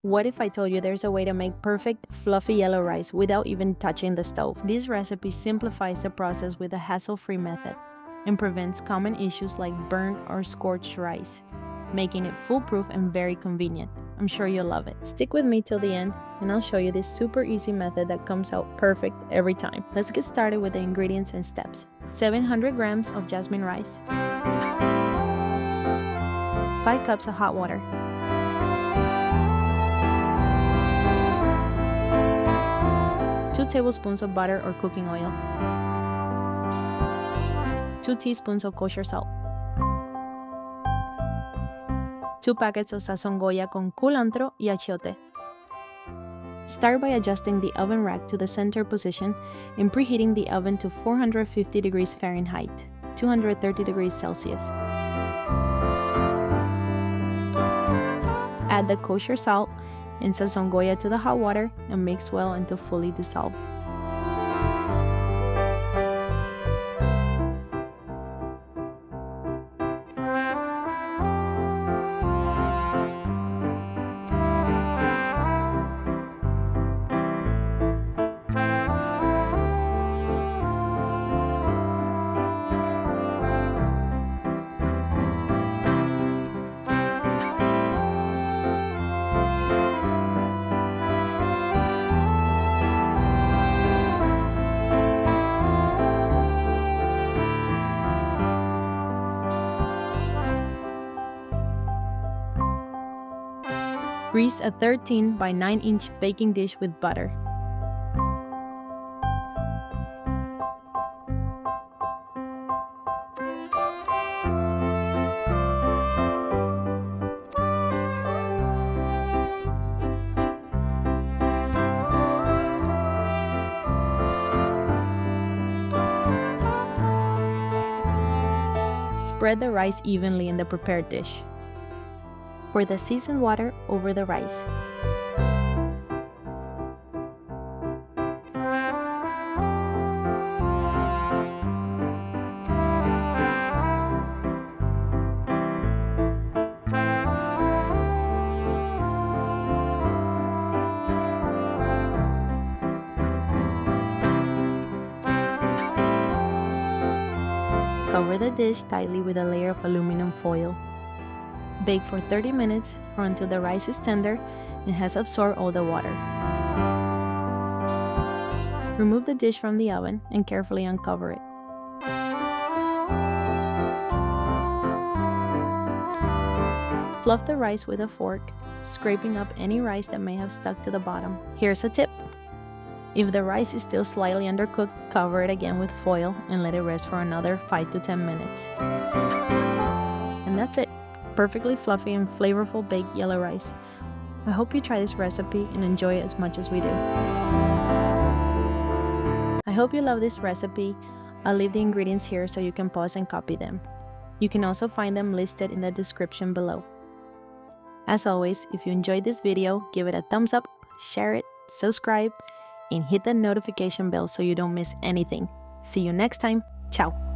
What if I told you there's a way to make perfect, fluffy yellow rice without even touching the stove? This recipe simplifies the process with a hassle-free method and prevents common issues like burnt or scorched rice, making it foolproof and very convenient. I'm sure you'll love it. Stick with me till the end and I'll show you this super easy method that comes out perfect every time. Let's get started with the ingredients and steps. 700 grams of jasmine rice, 5 cups of hot water, 2 tablespoons of butter or cooking oil, 2 teaspoons of kosher salt, 2 packets of Sazon Goya con culantro y achiote. Start by adjusting the oven rack to the center position and preheating the oven to 450 degrees Fahrenheit, 230 degrees Celsius. Add the kosher salt and Sazon Goya to the hot water and mix well until fully dissolved. Grease a 13 by 9-inch baking dish with butter. Spread the rice evenly in the prepared dish. Pour the seasoned water over the rice. Cover the dish tightly with a layer of aluminum foil. Bake for 30 minutes or until the rice is tender and has absorbed all the water. Remove the dish from the oven and carefully uncover it. Fluff the rice with a fork, scraping up any rice that may have stuck to the bottom. Here's a tip. If the rice is still slightly undercooked, cover it again with foil and let it rest for another 5 to 10 minutes. And that's it. Perfectly fluffy and flavorful baked yellow rice. I hope you try this recipe and enjoy it as much as we do. I hope you love this recipe. I'll leave the ingredients here so you can pause and copy them. You can also find them listed in the description below. As always, if you enjoyed this video, give it a thumbs up, share it, subscribe, and hit the notification bell so you don't miss anything. See you next time. Ciao!